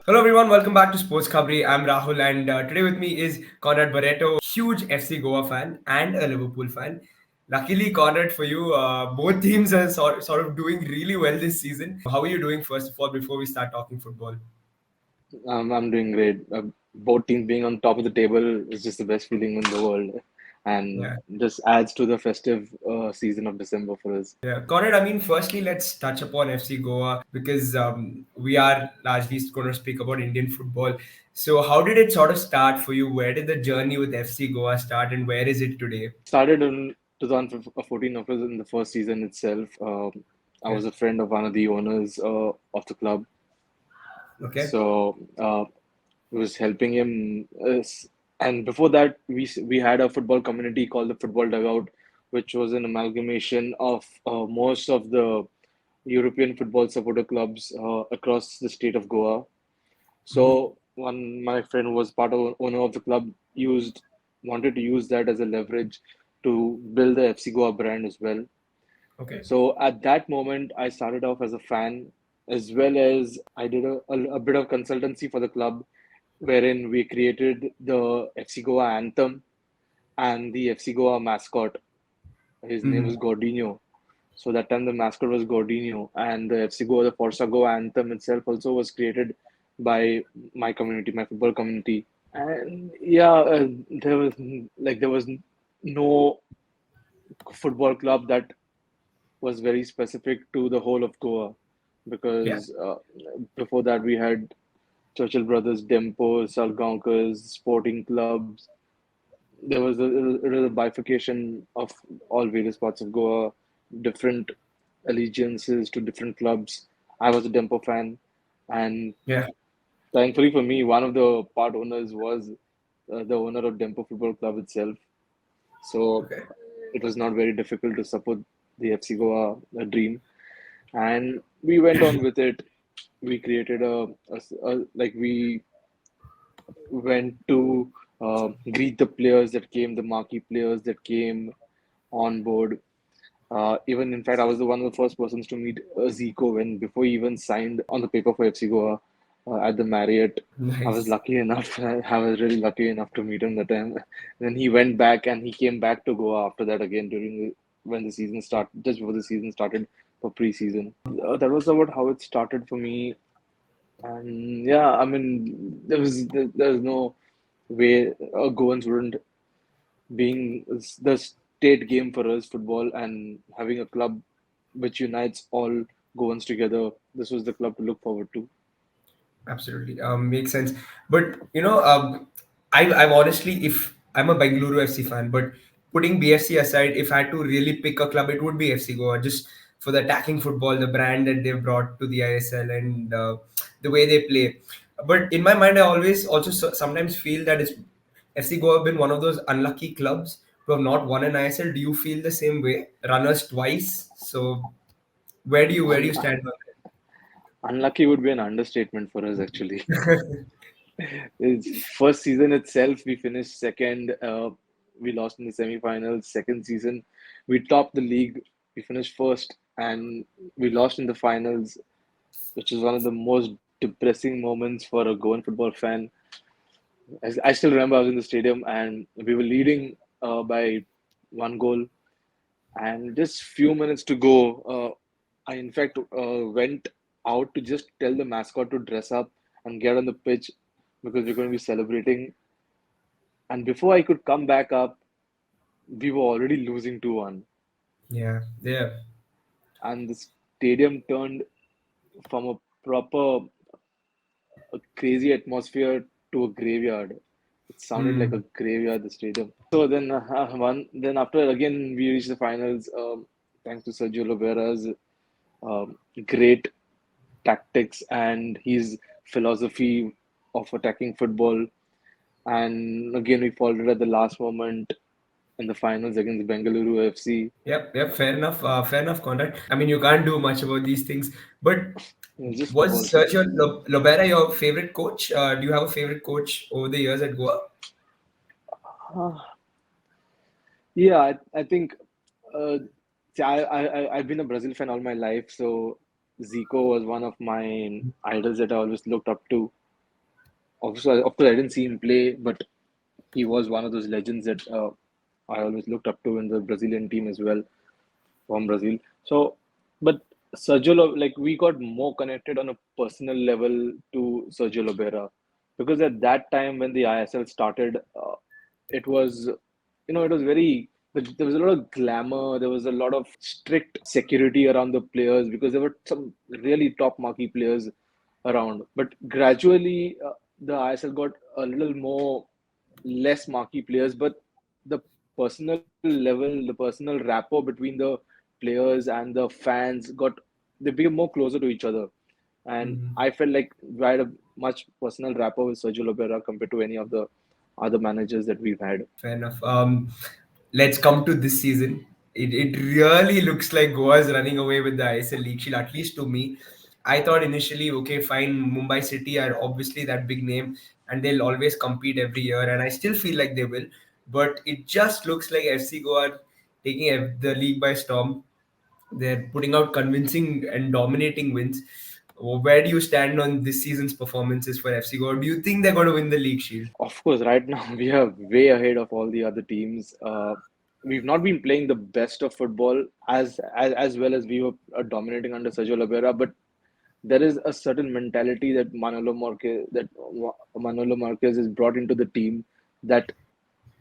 Hello everyone, welcome back to Sports Khabri. I'm Rahul and today with me is Conrad Barreto, huge FC Goa fan and a Liverpool fan. Luckily, Conrad, for you, both teams are sort of doing really well this season. How are you doing first of all before we start talking football? I'm doing great. Both teams being on top of the table is just the best feeling in the world, and Yeah. just adds to the festive season of December for us. Yeah, Conrad, I mean, firstly, let's touch upon FC Goa because we are largely going to speak about Indian football. So, how did it sort of start for you? Where did the journey with FC Goa start and where is it today? Started in 2014, of course, in the first season itself. I Okay. was a friend of one of the owners of the club, Okay. so was helping him. And before that, we had a football community called the Football Dugout, which was an amalgamation of most of the European football supporter clubs across the state of Goa. Mhm. So one my friend who was part of owner of the club used wanted to use that as a leverage to build the FC Goa brand as well. Okay. So at that moment, I started off as a fan, as well as I did a bit of consultancy for the club, wherein we created the FC Goa anthem and the FC Goa mascot. His name Mhm. was Gordinho. So that time the mascot was Gordinho, and the FC Goa, the Forza Goa anthem itself also was created by my community, my football community. And yeah, there was no football club that was very specific to the whole of Goa, Yeah. because before that we had Churchill Brothers, Dempo, Salgaonkars, sporting clubs. There was a bifurcation of all various parts of Goa, different allegiances to different clubs. I was a Dempo fan, and Yeah. thankfully for me, one of the part owners was the owner of Dempo Football Club itself. So Okay. it was not very difficult to support the FC Goa dream, and we went on with it. We created like we went to greet the players that came, the marquee players that came on board. Even in fact, I was the one of the first persons to meet Zico when before he even signed on the paper for FC Goa at the Marriott. I was Nice. lucky enough. I was really lucky enough to meet him that time. Then he went back and he came back to Goa after that again when the season started, just before the season started for pre-season. That was about how it started for me. And yeah, I mean, there was no way Goans wouldn't being the state game for us, football, and having a club which unites all Goans together. This was the club to look forward to. Absolutely. Makes sense. But I'm honestly, if I'm a Bengaluru FC fan, but putting BFC aside, if I had to really pick a club, it would be FC Goa, just for the attacking football, the brand that they've brought to the ISL, and the way they play. But in my mind, I always also sometimes feel that it's FC Goa have been one of those unlucky clubs who have not won an ISL. Do you feel the same way? Runners twice. So where do you Un- stand on Unlucky would be an understatement for us, actually. that? It's first season itself, we finished second. We lost in the semi-finals. Second season, we topped the league. We finished first, and we lost in the finals, which is one of the most depressing moments for a Goan football fan. I still remember I was in the stadium and we were leading by one goal, and just few minutes to go. I in fact went out to just tell the mascot to dress up and get on the pitch because we're going to be celebrating. And before I could come back up, we were already losing 2-1, Yeah, yeah. and the stadium turned from a proper a crazy atmosphere to a graveyard. It sounded like Hmm. a graveyard, the stadium. So then, then after again we reached the finals. Thanks to Sergio Lobera's great tactics and his philosophy of attacking football. And again, we folded at the last moment in the finals against Bengaluru FC. Yep, yep, fair enough, Conrad. I mean, you can't do much about these things. But It was just football. was Sergio Lobera your favorite coach? Do you have a favorite coach over the years at Goa? Yeah, I think uh, see, I've been a Brazil fan all my life, so Zico was one of my idols that I always looked up to. Obviously, of course, I didn't see him play, but he was one of those legends that I always looked up to in the Brazilian team as well, from Brazil. So, but like we got more connected on a personal level to Sergio Lobera because at that time when the ISL started, it was, it was very, there was a lot of glamour, there was a lot of strict security around the players because there were some really top marquee players around. But gradually, the ISL got a little more less marquee players, but the personal level, the personal rapport between the players and the fans they became more closer to each other. And Mhm. I felt like we had a much personal rapport with Sergio Lobera compared to any of the other managers that we've had. Fair enough. Let's come to this season. It really looks like Goa is running away with the ISL League Shield, at least to me. I thought initially, okay, fine, Mumbai City are obviously that big name and they'll always compete every year, and I still feel like they will. But it just looks like FC Goa are taking the league by storm. They're putting out convincing and dominating wins. Where do you stand on this season's performances for FC Goa? Do you think they're going to win the league shield? Of course, right now we are way ahead of all the other teams. We've not been playing the best of football as well as we were dominating under Sergio Lobera, but there is a certain mentality Manolo Marquez has brought into the team that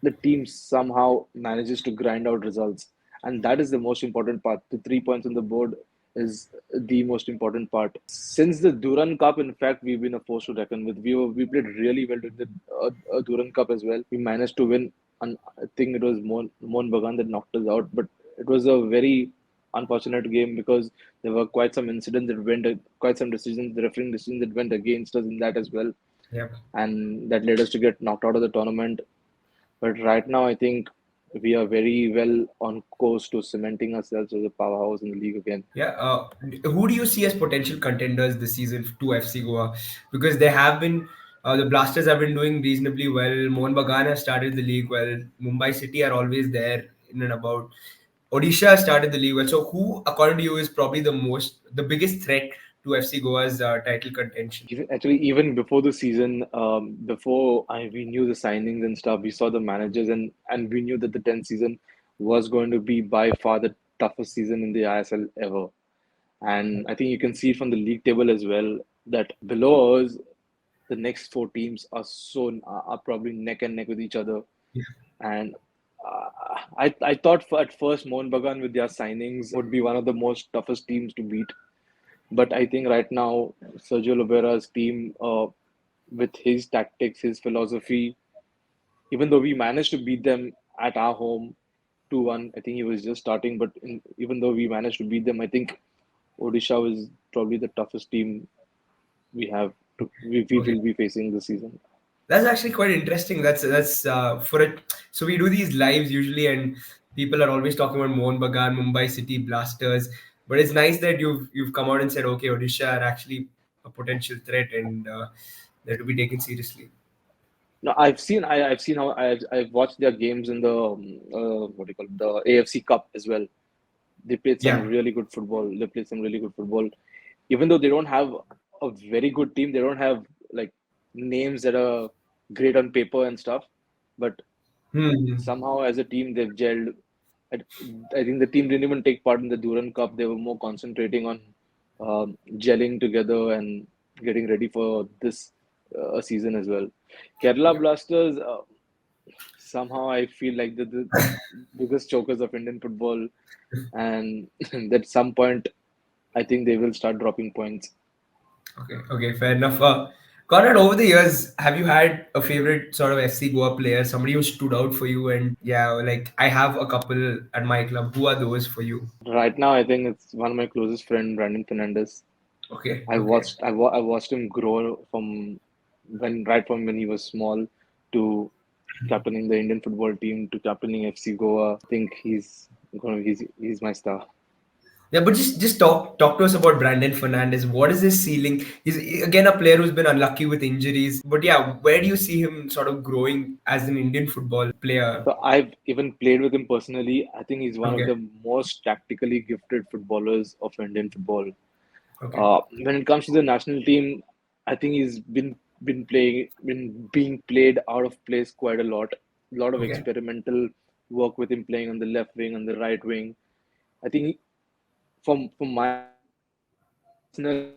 the team somehow manages to grind out results. And that is the most important part. The 3 points on the board is the most important part. Since the Duran Cup, in fact, we've been a force to reckon with. We played really well in the Duran Cup as well. We managed to win, and I think it was Mon Bagan that knocked us out. But it was a very unfortunate game because there were quite some incidents that quite some decisions, the refereeing decisions that went against us in that as well, Yeah. and that led us to get knocked out of the tournament. But right now, I think we are very well on course to cementing ourselves as a powerhouse in the league again. Yeah, who do you see as potential contenders this season to FC Goa? Because they have been, the Blasters have been doing reasonably well. Mohun Bagan has started the league well. Mumbai City are always there in and about. Odisha has started the league well. So, who, according to you, is probably the biggest threat to FC Goa's title contention? Even before the season, we knew the signings and stuff, we saw the managers, and we knew that the 10th season was going to be by far the toughest season in the ISL ever. And I think you can see from the league table as well that below us, the next four teams are probably neck and neck with each other. And I thought at first Mohun Bagan with their signings would be one of the most toughest teams to beat. But I think right now Sergio Lobera's team, with his tactics, his philosophy, even though we managed to beat them at our home 2-1, I think he was just starting. But even though we managed to beat them, I think Odisha was probably the toughest team we Okay. will be facing this season. That's actually quite interesting. That's for it. So we do these lives usually, and people are always talking about Mohun Bagan, Mumbai City Blasters. But it's nice that you've come out and said, okay, Odisha are actually a potential threat, and they're to be taken seriously. No, I've seen how I've watched their games in the what do you call it, the AFC Cup as well. They played some Yeah. really good football. They played some really good football. Even though they don't have a very good team, they don't have like names that are great on paper and stuff. But Hmm. somehow as a team they've gelled. I, I think the team didn't even take part in the Duran Cup. They were more concentrating on gelling together and getting ready for this season as well. Kerala Yeah. Blasters, somehow I feel like the biggest chokers of Indian football, and at some point I think they will start dropping points. Okay. Okay. Fair enough. Conrad, over the years, have you had a favorite sort of FC Goa player, somebody who stood out for you? And yeah, like I have a couple at my club. Who are those for you? Right now, I think it's one of my closest friend, Brandon Fernandez. Okay. Okay. I watched him grow from when he was small to captaining the Indian football team to captaining FC Goa. I think he's my star. Yeah, but just talk to us about Brandon Fernandez. What is his ceiling? He's again a player who's been unlucky with injuries. But yeah, where do you see him sort of growing as an Indian football player? So I've even played with him personally. I think he's one of Okay. the most tactically gifted footballers of Indian football. Okay. When it comes to the national team, I think he's been been being played out of place quite a lot. A lot of Okay. experimental work with him playing on the left wing and the right wing. I think from my personal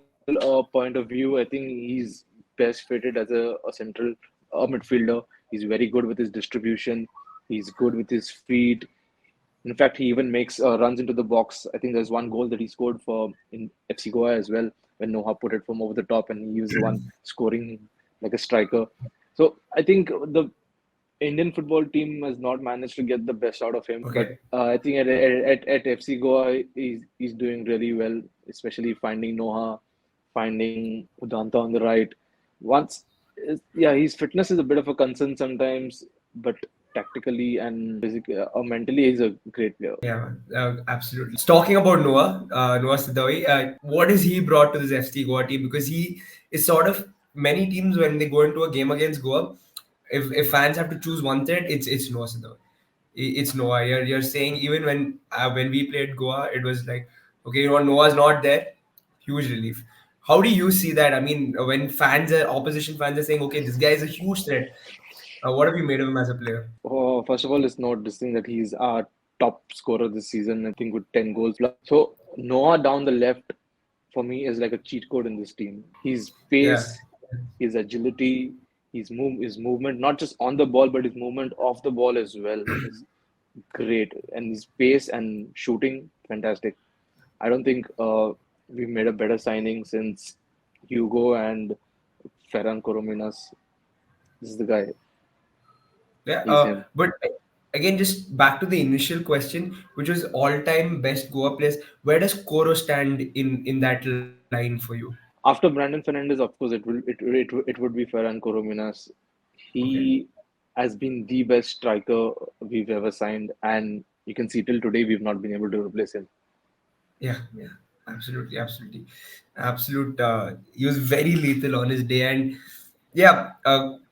point of view, I think he's best fitted as a central midfielder. He's very good with his distribution. He's good with his feet. In fact, he even makes runs into the box. I think there's one goal that he scored for in FC Goa as well, when Noha put it from over the top, and he was the one scoring like a striker. So I think the Indian football team has not managed to get the best out of him, but Okay. I think at FC Goa he's doing really well, especially finding Noha, finding Udanta on the right. Once, yeah, his fitness is a bit of a concern sometimes, but tactically and physically, mentally, he's a great player. Yeah, absolutely. Talking about Noah Sidawi, what has he brought to this FC Goa team? Because he is sort of many teams when they go into a game against Goa, if fans have to choose one thread, it's Noah Sidawi. It's Noah. You're saying even when we played Goa, it was like, okay, Noah's not there, huge relief. How do you see that? I mean, when opposition fans are saying, okay, this guy is a huge threat. What have you made of him as a player? First of all, it's not this thing that he's our top scorer this season, I think, with 10 goals plus. So, Noah down the left for me is like a cheat code in this team. His Yeah. pace, his agility, his movement, not just on the ball, but his movement off the ball as well, is great. And his pace and shooting, fantastic. I don't think we've made a better signing since Hugo and Ferran Corominas. This is the guy. Yeah, He's him. but again, just back to the initial question, which was all-time best Goa players. Where does Koro stand in that line for you? After Brandon Fernandez, of course, it would be Ferran Corominas. Okay. He has been the best striker we've ever signed, and you can see till today we've not been able to replace him. Yeah, absolutely, absolutely, absolute. He was very lethal on his day, and yeah.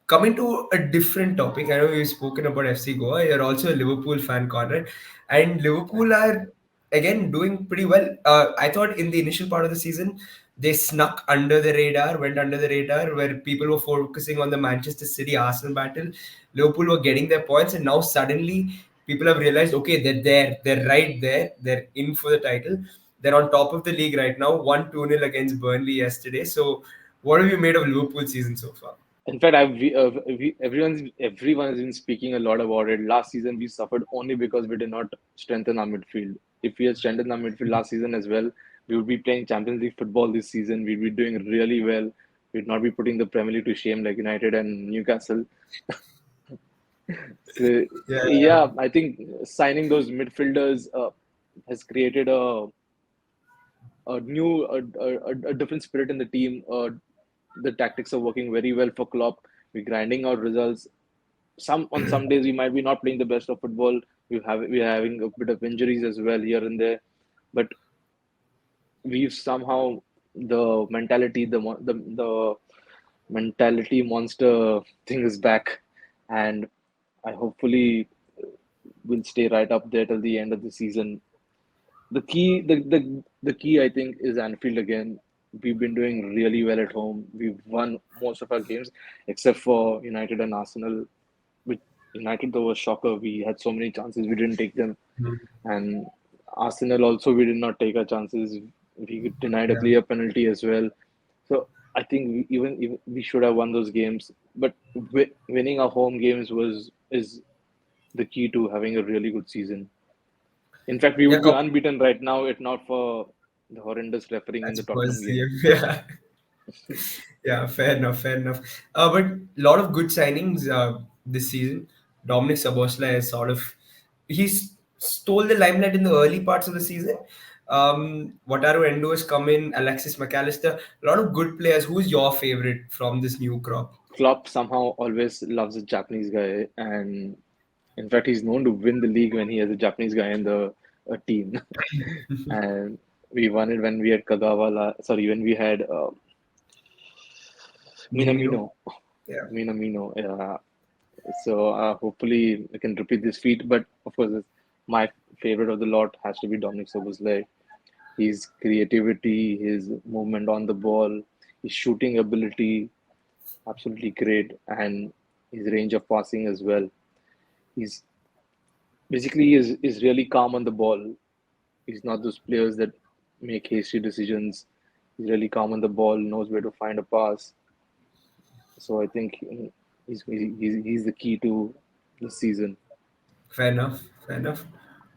Coming to a different topic, I know we've spoken about FC Goa. You're also a Liverpool fan, Conrad, and Liverpool are again doing pretty well. I thought in the initial part of the season they snuck under the radar, went under the radar, where people were focusing on the Manchester City Arsenal battle. Liverpool were getting their points, and now suddenly people have realized, okay, they're there, they're right there, they're in for the title. They're on top of the league right now, won 2-0 against Burnley yesterday. So, what have you made of Liverpool season so far? In fact, everyone has been speaking a lot about it. Last season, we suffered only because we did not strengthen our midfield. If we had strengthened our midfield last season as well, we would be playing Champions League football this season. We'd be doing really well. We'd not be putting the Premier League to shame like United and Newcastle. So, Yeah, yeah, I think signing those midfielders has created a different spirit in the team. The tactics are working very well for Klopp. We're grinding out results. Some days we might be not playing the best of football. We're having a bit of injuries as well here and there, but we've somehow the mentality monster thing is back, and I hopefully will stay right up there till the end of the season. The key I think is Anfield again. We've been doing really well at home. We've won most of our games except for United and Arsenal. With United, though, was a shocker. We had so many chances, we didn't take them, and Arsenal also we did not take our chances. We denied a yeah, clear penalty as well. So I think even we should have won those games. But winning our home games was is the key to having a really good season. In fact, we yeah. would be unbeaten right now if not for the horrendous refereeing in That's the Tottenham because game. yeah, yeah. Fair enough, fair enough. But a lot of good signings this season. Dominic Szoboszlai has sort of he's stole the limelight in the early parts of the season. Wataru Endo has come in, Alexis McAllister, a lot of good players. Who's your favorite from this new crop? Klopp somehow always loves a Japanese guy, and in fact, he's known to win the league when he has a Japanese guy in the team. And we won it when we had sorry, when we had Minamino. Minamino. Yeah. Minamino. Yeah. So hopefully we can repeat this feat. But of course, my favorite of the lot has to be Dominic Soboslai. His creativity, his movement on the ball, his shooting ability, absolutely great, and his range of passing as well. He's basically is really calm on the ball. He's not those players that make hasty decisions. He's really calm on the ball, knows where to find a pass. So I think he's the key to this season. Fair enough. Fair enough.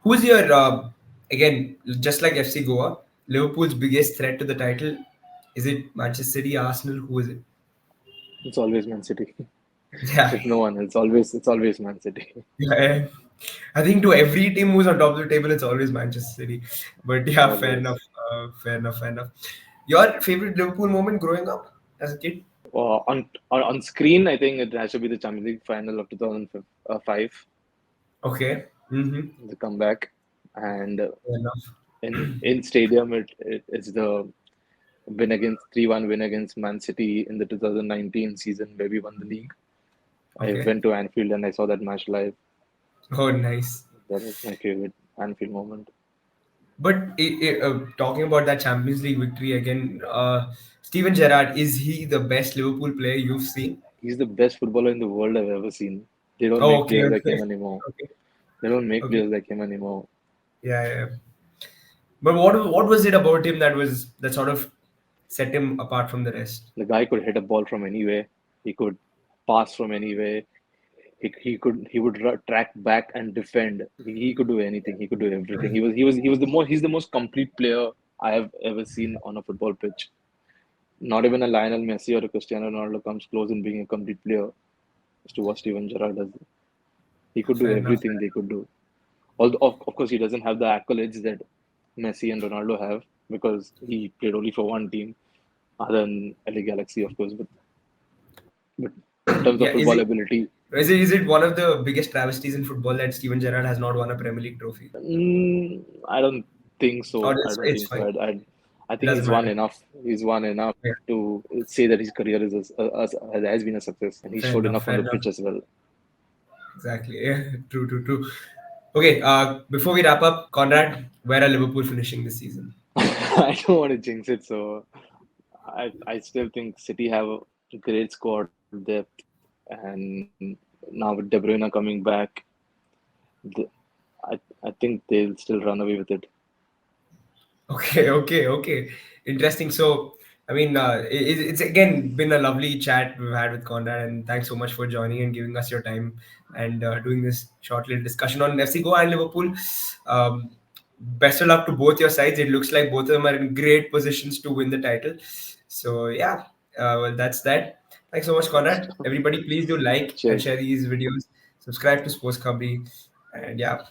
Who's your again, just like FC Goa, Liverpool's biggest threat to the title? Is it Manchester City, Arsenal? Who is it? It's always Man City. Yeah, If no one, it's always Man City. yeah. I think to every team who's on top of the table, it's always Manchester City. But yeah, fair enough. Always. Fair enough. Fair enough. Your favorite Liverpool moment growing up as a kid? On screen, I think it has to be the Champions League final of 2005, Okay. Mm-hmm. the comeback, and Fair enough. in stadium, it's the win against 3-1 win against Man City in the 2019 season where we won the league. I Okay. went to Anfield and I saw that match live. Oh, nice. That was my favorite Anfield moment. But talking about that Champions League victory again, Steven Gerrard, is he the best Liverpool player you've seen? He's the best footballer in the world I've ever seen. They don't Oh, make okay, players like okay, him anymore. okay, They don't make okay. players like him anymore. Yeah, yeah. But what was it about him that sort of set him apart from the rest? The guy could hit a ball from anywhere. He could pass from anywhere. He would track back and defend. He could do anything. He could do everything. He's the most complete player I have ever seen on a football pitch. Not even a Lionel Messi or a Cristiano Ronaldo comes close in being a complete player as to what Steven Gerrard does. He could do Fair enough. everything they could do. Although, of course, he doesn't have the accolades that Messi and Ronaldo have because he played only for one team, other than LA Galaxy, of course. But in terms of Yeah, football ability, is it one of the biggest travesties in football that Steven Gerrard has not won a Premier League trophy? I don't think Or so. I don't it's think so. fine. I It think doesn't he's won matter. enough. He's won enough Yeah, to say that his career has been a success, and he fair showed enough. enough on Fair the enough. pitch as well. Exactly. Yeah, true, true, true. Okay, before we wrap up, Conrad, where are Liverpool finishing this season? I don't want to jinx it, so I still think City have a great squad depth, and now with De Bruyne coming back, the, I think they'll still run away with it. Okay, okay, okay. Interesting. So, I mean, it's again been a lovely chat we've had with Conrad, and thanks so much for joining and giving us your time and doing this short little discussion on FC Goa and Liverpool. Best of luck to both your sides. It looks like both of them are in great positions to win the title. So, yeah, well, that's that. Thanks so much, Conrad. Everybody, please do like and Cheers. share these videos. Subscribe to Sports Company, and yeah,